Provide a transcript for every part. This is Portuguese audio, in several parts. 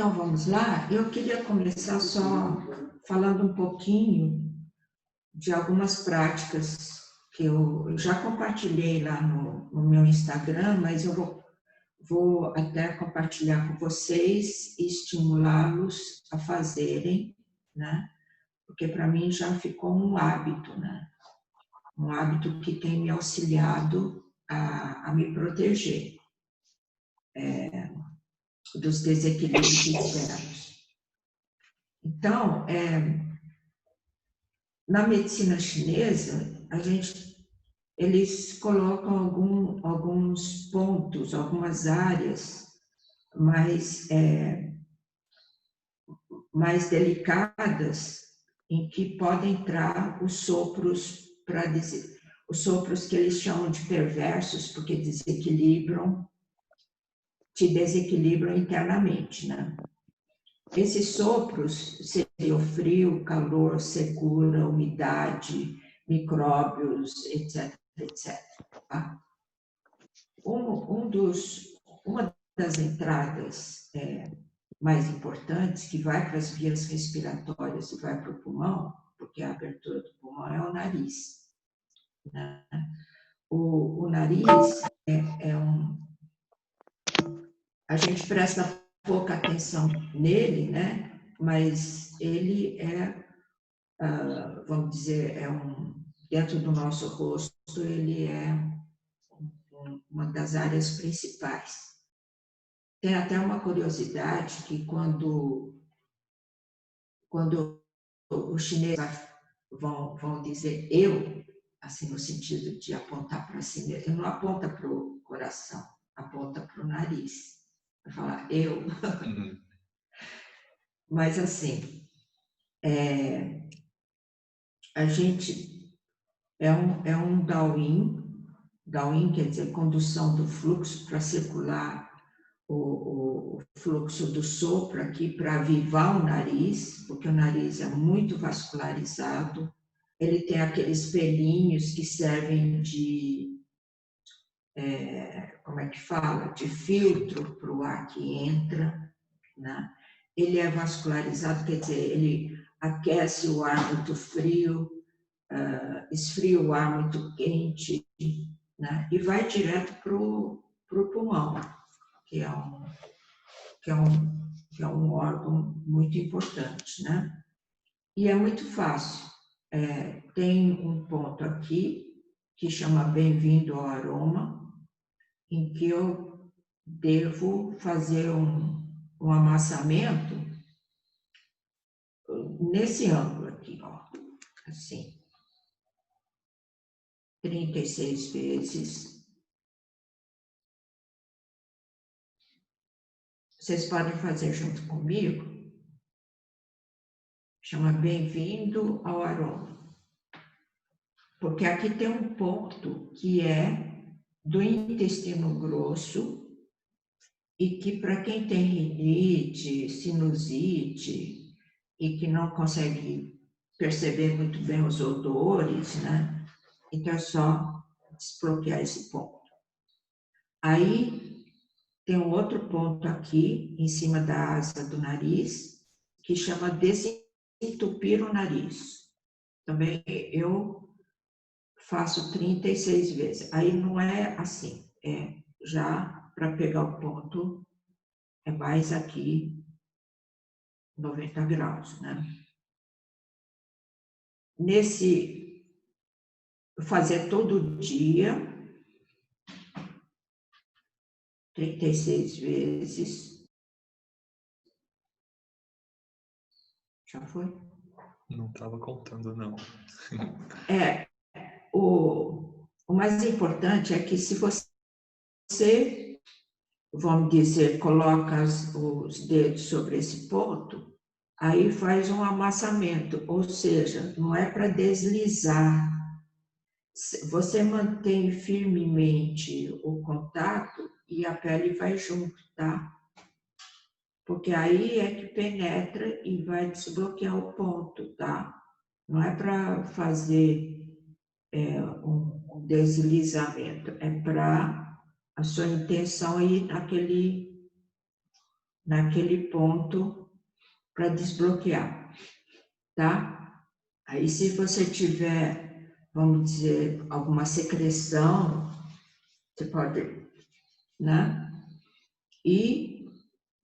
Então, vamos lá. Eu queria começar só falando um pouquinho de algumas práticas que eu já compartilhei lá no meu Instagram, mas eu vou até compartilhar com vocês e estimulá-los a fazerem, né? Porque para mim já ficou um hábito, né? Um hábito que tem me auxiliado a me proteger dos desequilíbrios externos. Então, na medicina chinesa, eles colocam alguns pontos, algumas áreas mais delicadas em que podem entrar os sopros para dizer, os sopros que eles chamam de perversos, porque te desequilibram internamente, né? Esses sopros seriam o frio, o calor, secura, umidade, micróbios, etc, etc. Tá? Uma das entradas mais importantes, que vai para as vias respiratórias e vai para o pulmão, porque a abertura do pulmão é o nariz. Né? O nariz a gente presta pouca atenção nele, né? Mas ele vamos dizer, dentro do nosso rosto, ele é uma das áreas principais. Tem até uma curiosidade que quando os chineses vão dizer eu, assim, no sentido de apontar para si mesmo, ele não aponta para o coração, aponta para o nariz. Vai falar eu. Uhum. Mas, assim, a gente é um Daoyin quer dizer condução do fluxo para circular o fluxo do sopro aqui para avivar o nariz, porque o nariz é muito vascularizado. Ele tem aqueles pelinhos que servem como é que fala? De filtro para o ar que entra, né? Ele é vascularizado, quer dizer, ele aquece o ar muito frio, esfria o ar muito quente, né? E vai direto para o pulmão, que é um órgão muito importante, né? E é muito fácil. Tem um ponto aqui que chama Bem-vindo ao Aroma, em que eu devo fazer um amassamento nesse ângulo aqui, ó, assim, 36 vezes. Vocês podem fazer junto comigo. Chama Bem-vindo ao Aroma. Porque aqui tem um ponto que é do intestino grosso e que para quem tem rinite, sinusite e que não consegue perceber muito bem os odores, né? Então é só desbloquear esse ponto. Aí tem um outro ponto aqui, em cima da asa do nariz, que chama desentupir o nariz. Também eu faço 36 vezes. Aí não é assim, já para pegar o ponto, é mais aqui, 90 graus, né? Fazer todo dia, 36 vezes. Já foi? Não estava contando, não. O mais importante é que se você, vamos dizer, coloca os dedos sobre esse ponto, aí faz um amassamento, ou seja, não é para deslizar. Você mantém firmemente o contato e a pele vai junto, tá? Porque aí é que penetra e vai desbloquear o ponto, tá? Não é para fazer um deslizamento, é para a sua intenção ir naquele ponto para desbloquear, tá? Aí, se você tiver, vamos dizer, alguma secreção, você pode, né? E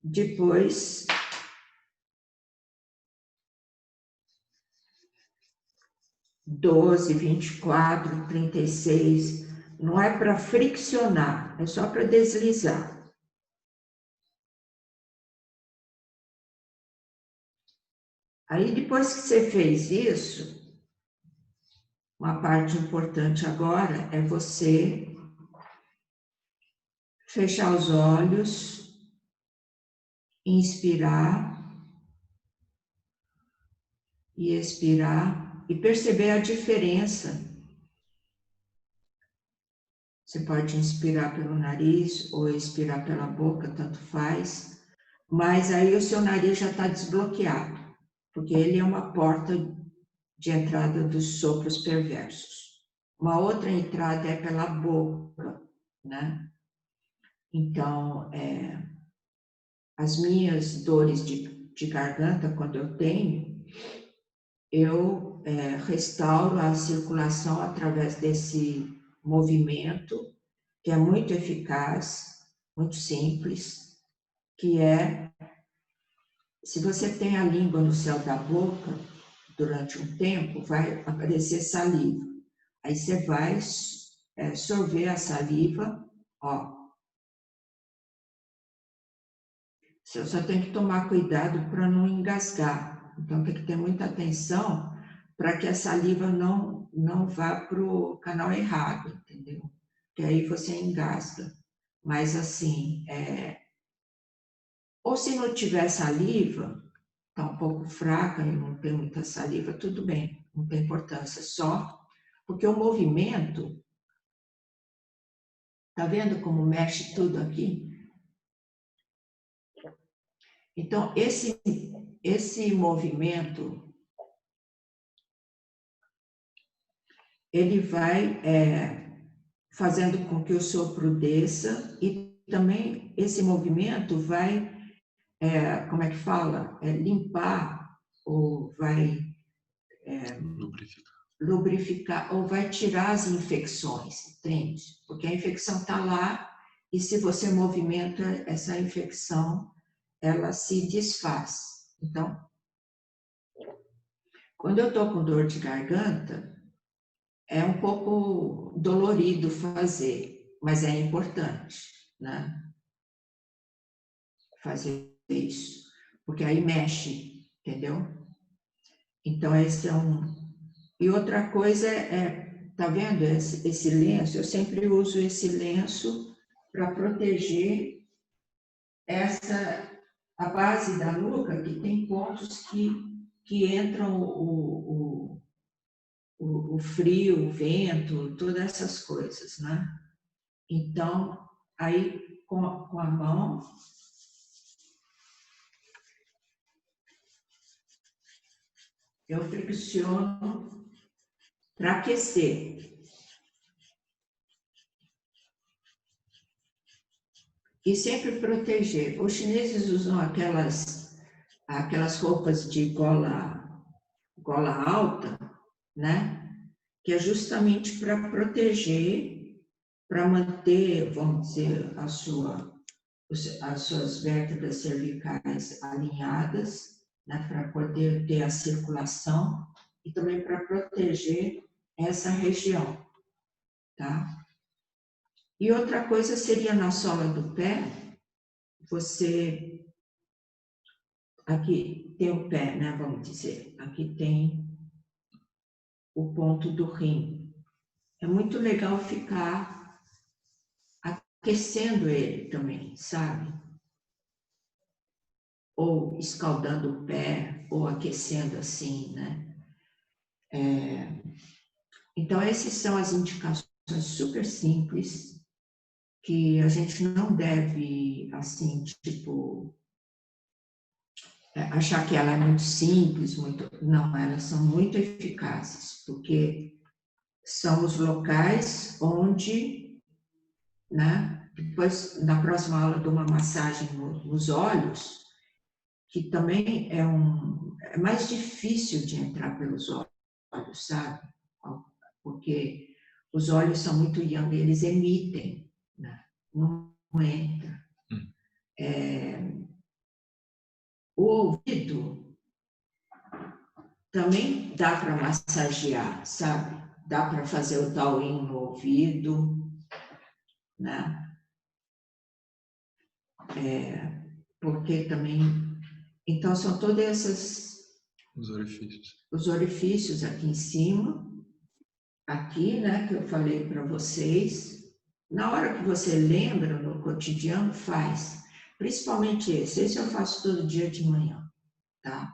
depois 12, 24, 36, não é para friccionar, é só para deslizar. Aí, depois que você fez isso, uma parte importante agora é você fechar os olhos, inspirar e expirar e perceber a diferença. Você pode inspirar pelo nariz ou expirar pela boca, tanto faz, mas aí o seu nariz já está desbloqueado, porque ele é uma porta de entrada dos sopros perversos. Uma outra entrada é pela boca, né? Então, as minhas dores de garganta, quando eu tenho, eu restauro a circulação através desse movimento, que é muito eficaz, muito simples, que é, se você tem a língua no céu da boca, durante um tempo, vai aparecer saliva. Aí você vai sorver a saliva, ó. Você só tem que tomar cuidado para não engasgar. Então, tem que ter muita atenção para que a saliva não vá para o canal errado, entendeu? Que aí você engasga. Mas, assim, ou se não tiver saliva, está um pouco fraca e não tem muita saliva, tudo bem, não tem importância, só porque o movimento, tá vendo como mexe tudo aqui? Então, esse movimento, ele vai fazendo com que o sopro desça e também esse movimento vai, como é que fala? Limpar ou vai lubrificar ou vai tirar as infecções, entende? Porque a infecção está lá e se você movimenta essa infecção, ela se desfaz. Então, quando eu estou com dor de garganta, é um pouco dolorido fazer, mas é importante, né? Fazer isso, porque aí mexe, entendeu? Então, esse é um... E outra coisa tá vendo esse lenço? Eu sempre uso esse lenço para proteger a base da nuca, que tem pontos que entram o frio, o vento, todas essas coisas, né? Então, aí com a mão, eu fricciono para aquecer. E sempre proteger. Os chineses usam aquelas roupas de gola alta, né? Que é justamente para proteger, para manter, vamos dizer, as suas vértebras cervicais alinhadas, né? Para poder ter a circulação e também para proteger essa região, tá? E outra coisa seria na sola do pé, você, aqui tem o pé, né, vamos dizer, aqui tem o ponto do rim. É muito legal ficar aquecendo ele também, sabe? Ou escaldando o pé, ou aquecendo assim, né? Então, essas são as indicações super simples, que a gente não deve, assim, tipo, achar que ela é muito simples, muito... Não, elas são muito eficazes, porque são os locais onde, né, Depois, na próxima aula, dou uma massagem nos olhos, que também é mais difícil de entrar pelos olhos, sabe? Porque os olhos são muito yang, eles emitem, né? Não entra. O ouvido também dá para massagear, sabe? Dá para fazer o Taoyin no ouvido, né? Porque também... Então, são todos os orifícios aqui em cima, aqui, né, que eu falei para vocês. Na hora que você lembra no cotidiano, faz. Principalmente esse. Esse eu faço todo dia de manhã, tá?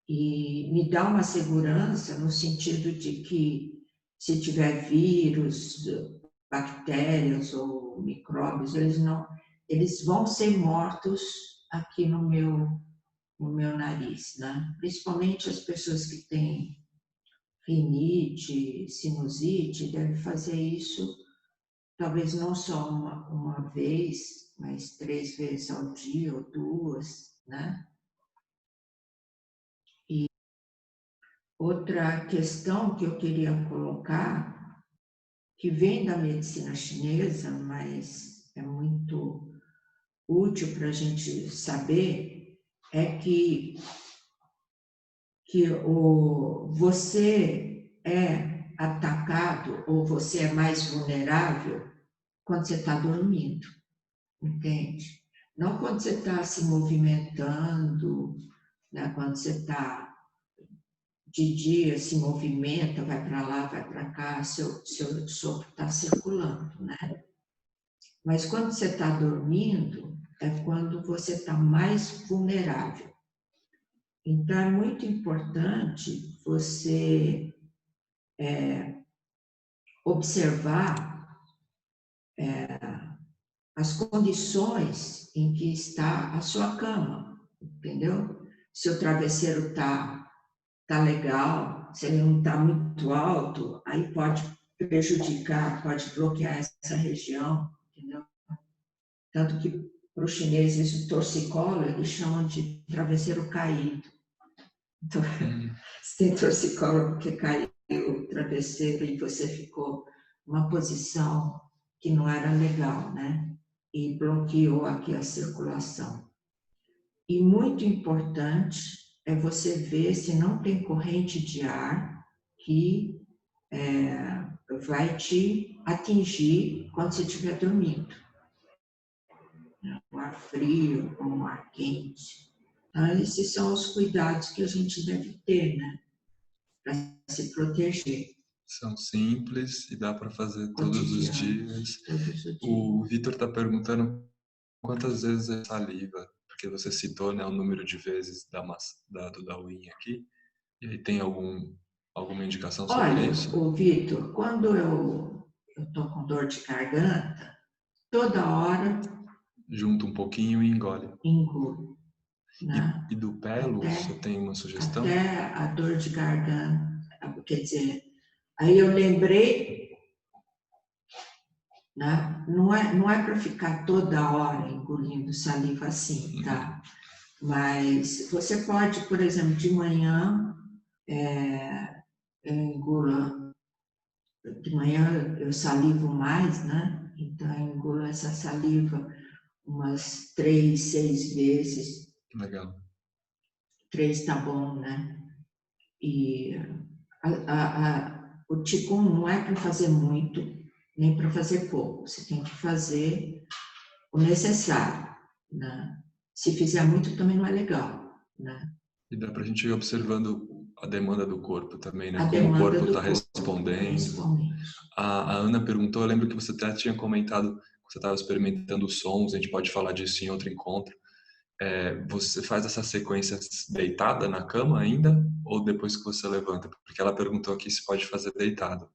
E me dá uma segurança no sentido de que se tiver vírus, bactérias ou micróbios, eles vão ser mortos aqui no meu nariz, né? Principalmente as pessoas que têm rinite, sinusite, devem fazer isso, talvez não só uma vez, mas 3 vezes ao dia ou 2, né? E outra questão que eu queria colocar, que vem da medicina chinesa, mas é muito útil para a gente saber, é que você é atacado ou você é mais vulnerável quando você está dormindo, entende? Não quando você está se movimentando, né? Quando você está de dia, se movimenta, vai para lá, vai para cá, seu sopro está circulando, né? Mas quando você está dormindo, é quando você está mais vulnerável. Então, é muito importante você observar as condições em que está a sua cama, entendeu? Se o travesseiro tá legal, se ele não está muito alto, aí pode prejudicar, pode bloquear essa região, entendeu? Tanto que para os chineses o torcicolo eles chamam de travesseiro caído. Então, se tem torcicolo porque caiu o travesseiro e você ficou numa posição que não era legal, né? E bloqueou aqui a circulação. E muito importante é você ver se não tem corrente de ar que vai te atingir quando você estiver dormindo. Um ar frio ou um ar quente. Então, esses são os cuidados que a gente deve ter, né? Para se proteger. São simples e dá para fazer todos os dias. Todos os dias. O Vitor está perguntando quantas vezes é saliva, porque você citou, né, o número de vezes da unha aqui, e aí tem alguma indicação sobre isso? Olha, Vitor, quando eu estou com dor de garganta, toda hora Junta um pouquinho e engole. engulo. Né? E do pelo, você tem uma sugestão? Até a dor de garganta, quer dizer, aí eu lembrei, né? Não é para ficar toda hora engolindo saliva assim, tá? Mas você pode, por exemplo, de manhã, eu engulo, de manhã eu salivo mais, né? Então eu engulo essa saliva umas 3, 6 vezes. Legal. 3 tá bom, né? E o Qigong não é para fazer muito, nem para fazer pouco. Você tem que fazer o necessário, né? Se fizer muito, também não é legal, né? E dá para a gente ir observando a demanda do corpo também, né? A Como o demanda corpo do está respondendo. Principalmente. A Ana perguntou, eu lembro que você até tinha comentado que você estava experimentando sons, a gente pode falar disso em outro encontro. Você faz essa sequência deitada na cama ainda ou depois que você levanta? Porque ela perguntou aqui se pode fazer deitado.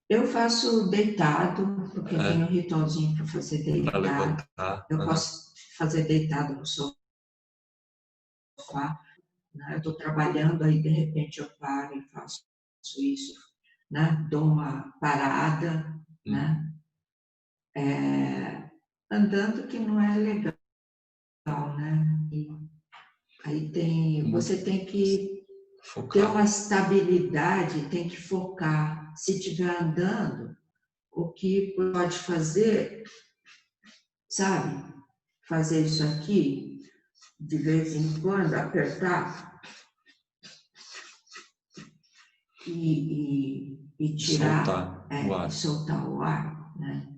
Eu faço deitado, porque eu tenho um ritualzinho para fazer Para deitado. levantar. Eu posso fazer deitado no sofá, né? Eu estou trabalhando, aí de repente eu paro e faço isso, né? Dou uma parada, né? andando que não é legal, né? E aí você tem que ter uma estabilidade, tem que focar. Se estiver andando, o que pode fazer, sabe? Fazer isso aqui, de vez em quando, apertar e tirar, soltar o ar, né?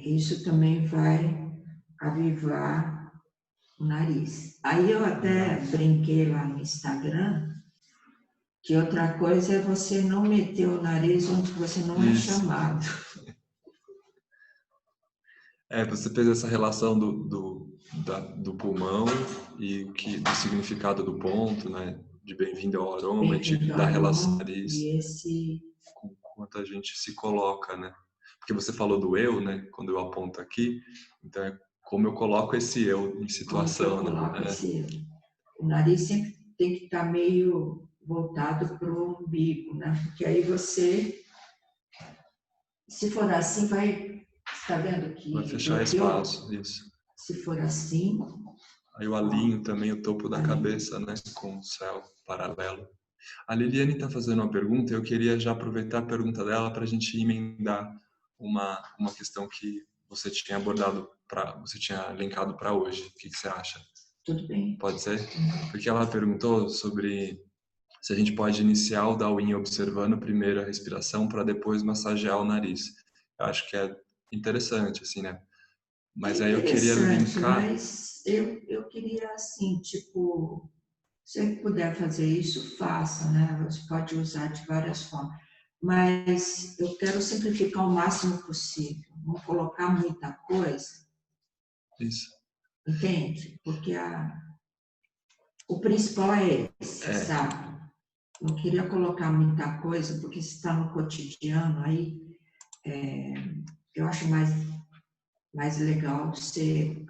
Isso também vai avivar o nariz. Aí eu até brinquei lá no Instagram que outra coisa é você não meter o nariz onde você não é chamado. Você fez essa relação do pulmão e do significado do ponto, né? De bem-vindo ao aroma e da relação nariz com quanto a gente se coloca, né? Porque você falou do eu, né? Quando eu aponto aqui, então é como eu coloco esse eu em situação, né? O nariz sempre tem que estar meio voltado para o umbigo, né? Porque aí você, se for assim, está vendo que vai fechar espaço, isso. Se for assim... Aí eu alinho também o topo da cabeça, né? Com o céu paralelo. A Liliane está fazendo uma pergunta, eu queria já aproveitar a pergunta dela para a gente emendar uma questão que você tinha abordado, você tinha linkado para hoje. O que você acha? Tudo bem. Pode ser? Porque ela perguntou sobre se a gente pode iniciar o Dawin observando primeiro a respiração para depois massagear o nariz. Eu acho que é interessante, assim, né? Mas aí eu queria linkar... Mas eu queria, assim, tipo... Se puder fazer isso, faça, né? Você pode usar de várias formas. Mas eu quero simplificar o máximo possível. Não colocar muita coisa. Isso. Entende? Porque o principal é esse, sabe? Não queria colocar muita coisa, porque se está no cotidiano, aí eu acho mais legal ser...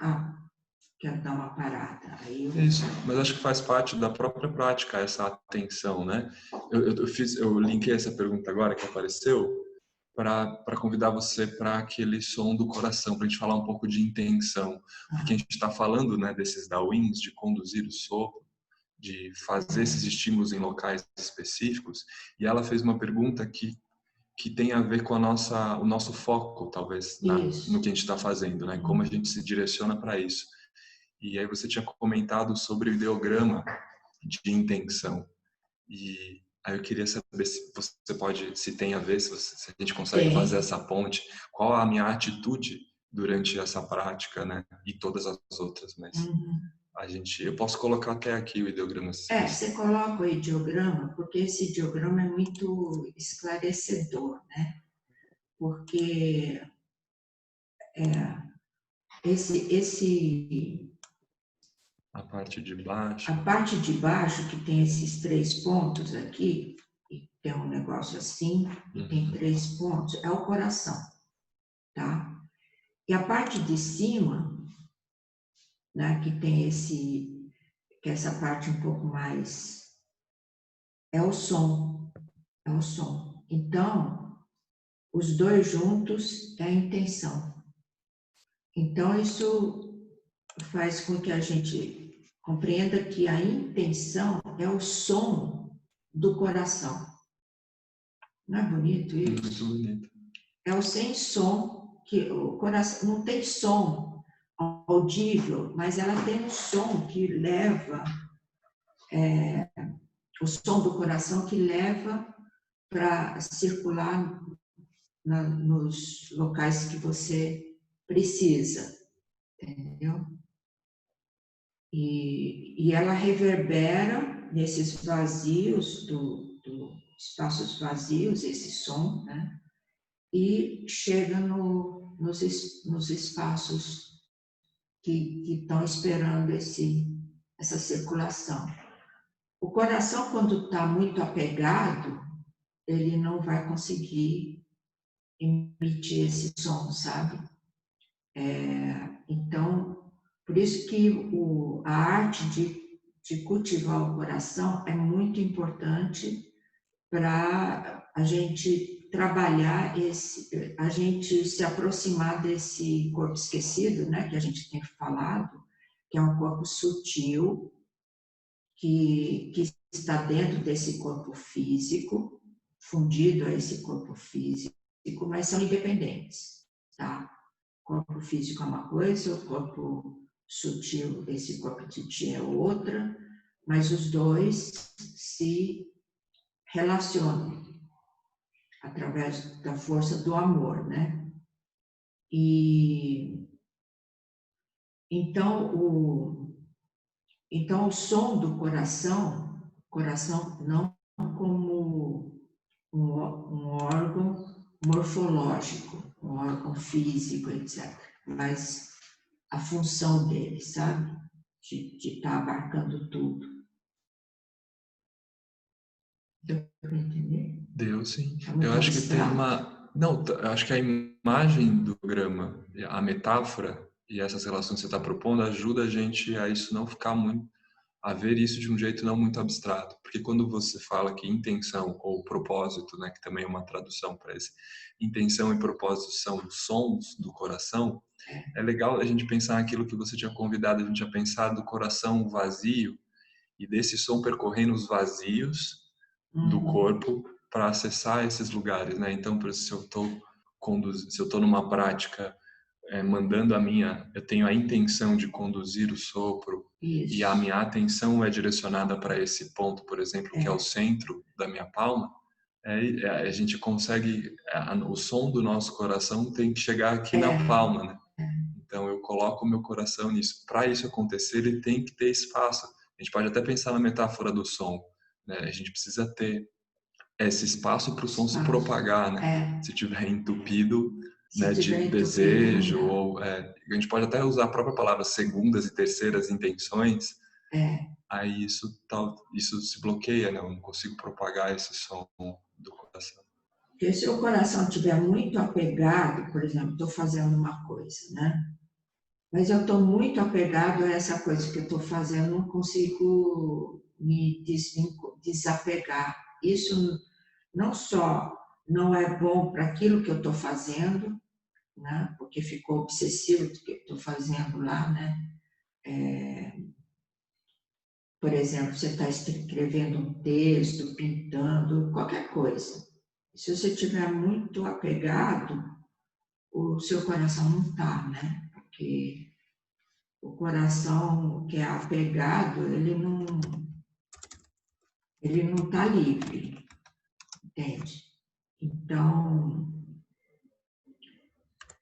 quero dar uma parada. Isso, mas acho que faz parte da própria prática essa atenção, né? Eu linkei essa pergunta agora que apareceu para convidar você para aquele som do coração, para a gente falar um pouco de intenção, porque a gente está falando, né, desses Dawins, de conduzir o sopro, de fazer esses estímulos em locais específicos, e ela fez uma pergunta que tem a ver com o nosso foco, talvez, no que a gente está fazendo, né? Como a gente se direciona para isso. E aí você tinha comentado sobre o ideograma de intenção. E aí eu queria saber se você pode, se tem a ver, se a gente consegue fazer essa ponte. Qual a minha atitude durante essa prática, né? E todas as outras, mas eu posso colocar até aqui o ideograma. Você coloca o ideograma, porque esse ideograma é muito esclarecedor, né? Porque a parte de baixo. A parte de baixo, que tem esses 3 pontos aqui, e tem um negócio assim, e tem 3 pontos, é o coração, tá? E a parte de cima, né, que tem essa parte um pouco mais, é o som, Então, os dois juntos é a intenção. Então, isso faz com que a gente compreenda que a intenção é o som do coração. Não é bonito isso? Muito bonito. É o sem som, que o coração não tem som audível, mas ela tem um som que leva, o som do coração que leva para circular nos locais que você precisa, entendeu? E ela reverbera nesses vazios, espaços vazios, esse som, né? E chega nos espaços que estão esperando essa circulação. O coração, quando está muito apegado, ele não vai conseguir emitir esse som, sabe? Então, por isso que a arte de cultivar o coração é muito importante para a gente trabalhar a gente se aproximar desse corpo esquecido, né, que a gente tem falado, que é um corpo sutil, que está dentro desse corpo físico, fundido a esse corpo físico, mas são independentes, tá? O corpo físico é uma coisa, o corpo sutil, esse corpo sutil é outra, mas os dois se relacionam através da força do amor, né? E então o som do coração não como um órgão morfológico, um órgão físico, etc. Mas a função dele, sabe? De estar abarcando tudo. Deu para entender? Deu, sim. É muito Eu acho que tem abstrato. Não, eu acho que a imagem do grama, a metáfora e essas relações que você está propondo ajuda a gente a isso não ficar muito, a ver isso de um jeito não muito abstrato. Porque quando você fala que intenção ou propósito, né, que também é uma tradução para esse, intenção e propósito são sons do coração, é legal a gente pensar naquilo que você tinha convidado a gente a pensar do coração vazio e desse som percorrendo os vazios do corpo para acessar esses lugares, né? Então, por exemplo, se eu estou numa prática mandando eu tenho a intenção de conduzir o sopro. Isso. E a minha atenção é direcionada para esse ponto, por exemplo, que é o centro da minha palma, a gente consegue, o som do nosso coração tem que chegar aqui na palma, né? Então eu coloco o meu coração nisso. Para isso acontecer, ele tem que ter espaço. A gente pode até pensar na metáfora do som, né? A gente precisa ter esse espaço para o som se propagar, né? Se tiver entupido, né, de desejo, ou a gente pode até usar a própria palavra segundas e terceiras intenções. Aí isso se bloqueia, né? Eu não consigo propagar esse som do coração. Porque se o coração estiver muito apegado, por exemplo, estou fazendo uma coisa, né? Mas eu estou muito apegado a essa coisa que eu estou fazendo, não consigo me desapegar. Isso não só não é bom para aquilo que eu estou fazendo, né? Porque ficou obsessivo do que estou fazendo lá, né? Por exemplo, você está escrevendo um texto, pintando, qualquer coisa. Se você estiver muito apegado, o seu coração não está, né? Porque o coração que é apegado, ele não está livre, entende? Então,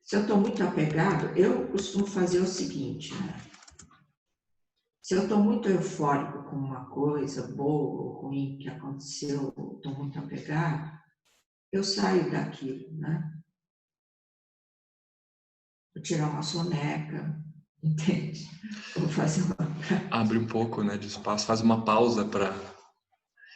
se eu estou muito apegado, eu costumo fazer o seguinte, né? Se eu estou muito eufórico com uma coisa boa ou ruim que aconteceu, estou muito apegado, eu saio daquilo, né? Vou tirar uma soneca, entende? Vou fazer uma... Abre um pouco, né, de espaço, faz uma pausa para